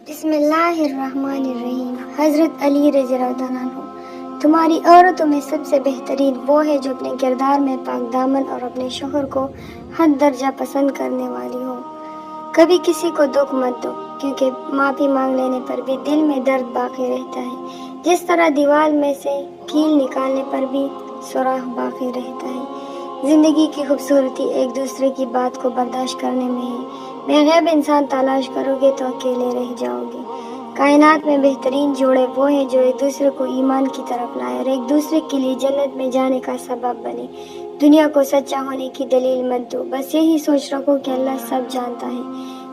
بسم اللہ الرحمن الرحیم۔ حضرت علی رضی اللہ عنہ، تمہاری عورتوں میں سب سے بہترین وہ ہے جو اپنے کردار میں پاک دامن اور اپنے شوہر کو حد درجہ پسند کرنے والی ہو۔ کبھی کسی کو دکھ مت دو، کیونکہ معافی مانگ لینے پر بھی دل میں درد باقی رہتا ہے، جس طرح دیوار میں سے کیل نکالنے پر بھی سوراخ باقی رہتا ہے۔ زندگی کی خوبصورتی ایک دوسرے کی بات کو برداشت کرنے میں ہے۔ بے غیب انسان تلاش کرو گے تو اکیلے رہ جاؤ گے۔ کائنات میں بہترین جوڑے وہ ہیں جو ایک دوسرے کو ایمان کی طرف لائے اور ایک دوسرے کے لیے جنت میں جانے کا سبب بنے۔ دنیا کو سچا ہونے کی دلیل مت دو، بس یہی سوچ رکھو کہ اللہ سب جانتا ہے۔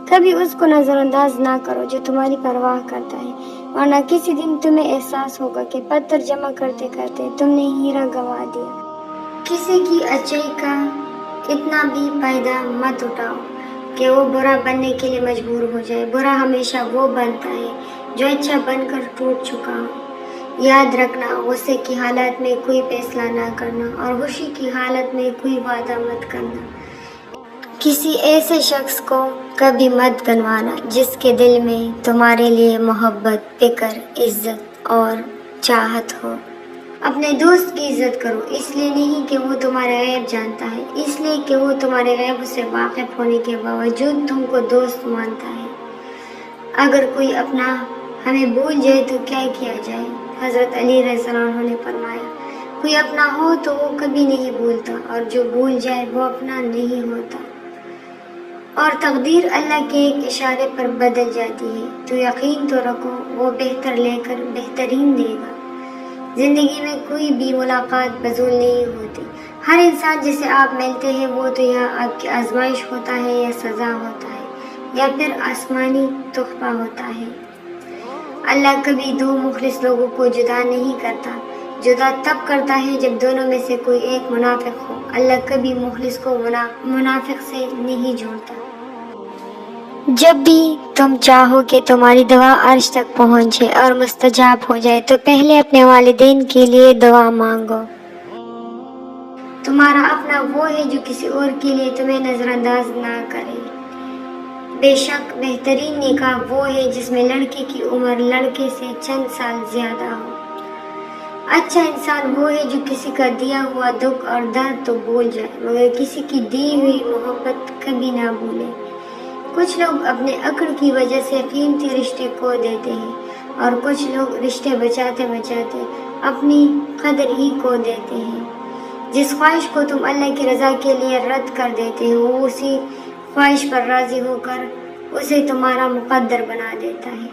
کبھی اس کو نظر انداز نہ کرو جو تمہاری پرواہ کرتا ہے، ورنہ کسی دن تمہیں احساس ہوگا کہ پتھر جمع کرتے کرتے تم نے ہیرا گنوا دیا۔ کسی کی اچائی کا اتنا بھی فائدہ مت اٹھاؤ کہ وہ برا بننے کے لیے مجبور ہو جائے۔ برا ہمیشہ وہ بنتا ہے جو اچھا بن کر ٹوٹ چکا ہو۔ یاد رکھنا، غصے کی حالت میں کوئی فیصلہ نہ کرنا اور خوشی کی حالت میں کوئی وعدہ مت کرنا۔ کسی ایسے شخص کو کبھی مت گنوانا جس کے دل میں تمہارے لیے محبت، فکر، عزت اور چاہت ہو۔ اپنے دوست کی عزت کرو، اس لیے نہیں کہ وہ تمہارے غیب جانتا ہے، اس لیے کہ وہ تمہارے غیب سے واقف ہونے کے باوجود تم کو دوست مانتا ہے۔ اگر کوئی اپنا ہمیں بھول جائے تو کیا کیا جائے؟ حضرت علی رضی اللہ عنہ نے فرمایا، کوئی اپنا ہو تو وہ کبھی نہیں بھولتا، اور جو بھول جائے وہ اپنا نہیں ہوتا۔ اور تقدیر اللہ کے ایک اشارے پر بدل جاتی ہے، تو یقین تو رکھو وہ بہتر لے کر بہترین دے گا۔ زندگی میں کوئی بھی ملاقات فضول نہیں ہوتی۔ ہر انسان جسے آپ ملتے ہیں وہ تو یا آپ کی آزمائش ہوتا ہے یا سزا ہوتا ہے یا پھر آسمانی تحفہ ہوتا ہے۔ اللہ کبھی دو مخلص لوگوں کو جدا نہیں کرتا، جدا تب کرتا ہے جب دونوں میں سے کوئی ایک منافق ہو۔ اللہ کبھی مخلص کو منافق سے نہیں جوڑتا۔ جب بھی تم چاہو کہ تمہاری دعا عرش تک پہنچے اور مستجاب ہو جائے تو پہلے اپنے والدین کے لیے دعا مانگو۔ تمہارا اپنا وہ ہے جو کسی اور کے لیے تمہیں نظر انداز نہ کرے۔ بے شک بہترین نکاح وہ ہے جس میں لڑکی کی عمر لڑکے سے چند سال زیادہ ہو۔ اچھا انسان وہ ہے جو کسی کا دیا ہوا دکھ اور درد تو بھول جائے مگر کسی کی دی ہوئی محبت کبھی نہ بھولے۔ کچھ لوگ اپنے عقل کی وجہ سے قیمتی رشتے کھو دیتے ہیں اور کچھ لوگ رشتے بچاتے بچاتے اپنی قدر ہی کھو دیتے ہیں۔ جس خواہش کو تم اللہ کی رضا کے لیے رد کر دیتے ہو وہ اسی خواہش پر راضی ہو کر اسے تمہارا مقدر بنا دیتا ہے۔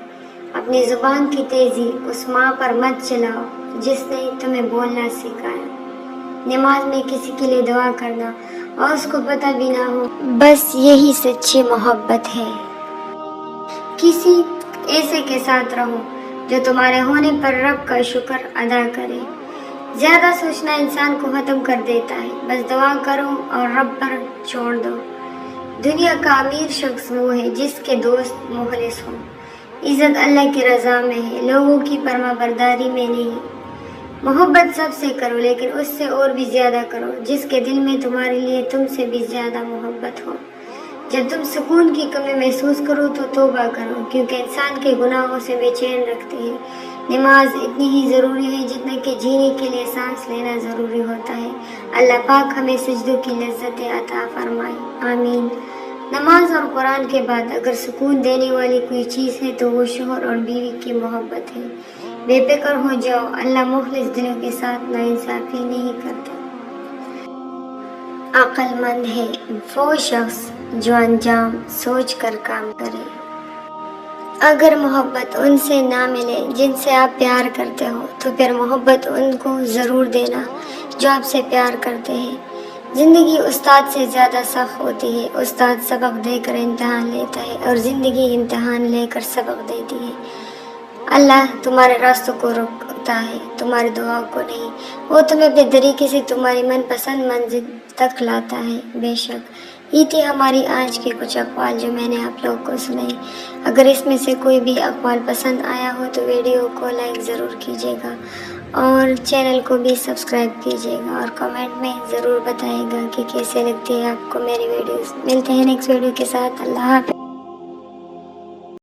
اپنی زبان کی تیزی اس ماں پر مت چلاؤ جس نے تمہیں بولنا سکھایا۔ نماز میں کسی کے لیے دعا کرنا اور اس کو پتہ بھی نہ ہو، بس یہی سچی محبت ہے۔ کسی ایسے کے ساتھ رہو جو تمہارے ہونے پر رب کا شکر ادا کرے۔ زیادہ سوچنا انسان کو ختم کر دیتا ہے، بس دعا کرو اور رب پر چھوڑ دو۔ دنیا کا امیر شخص وہ ہے جس کے دوست مخلص ہوں۔ عزت اللہ کی رضا میں ہے، لوگوں کی فرما برداری میں نہیں۔ محبت سب سے کرو لیکن اس سے اور بھی زیادہ کرو جس کے دل میں تمہارے لیے تم سے بھی زیادہ محبت ہو۔ جب تم سکون کی کمی محسوس کرو تو توبہ کرو، کیونکہ انسان کے گناہوں سے بے چین رکھتے ہیں۔ نماز اتنی ہی ضروری ہے جتنا کہ جینے کے لیے سانس لینا ضروری ہوتا ہے۔ اللہ پاک ہمیں سجدوں کی لذت عطا فرمائے، آمین۔ نماز اور قرآن کے بعد اگر سکون دینے والی کوئی چیز ہے تو وہ شوہر اور بیوی کی محبت ہے۔ بے فکر ہو جاؤ، اللہ مخلص دلوں کے ساتھ ناانصافی نہیں کرتا۔ عقل مند ہے وہ شخص جو انجام سوچ کر کام کرے۔ اگر محبت ان سے نہ ملے جن سے آپ پیار کرتے ہو تو پھر محبت ان کو ضرور دینا جو آپ سے پیار کرتے ہیں۔ زندگی استاد سے زیادہ سخت ہوتی ہے۔ استاد سبق دے کر امتحان لیتا ہے اور زندگی امتحان لے کر سبق دیتی ہے۔ اللہ تمہارے راستوں کو روکتا ہے، تمہاری دعاؤں کو نہیں۔ وہ تمہیں اپنے طریقے سے تمہاری من پسند منزل تک لاتا ہے۔ بے شک یہ تھی ہماری آج کے کچھ اقوال جو میں نے آپ لوگوں کو سنائی۔ اگر اس میں سے کوئی بھی اقوال پسند آیا ہو تو ویڈیو کو لائک ضرور کیجیے گا اور چینل کو بھی سبسکرائب کیجیے گا اور کمنٹ میں ضرور بتائیے گا کہ کیسے لگتی ہے آپ کو میری ویڈیوز۔ ملتے ہیں نیکسٹ ویڈیو کے ساتھ۔ اللہ حافظ۔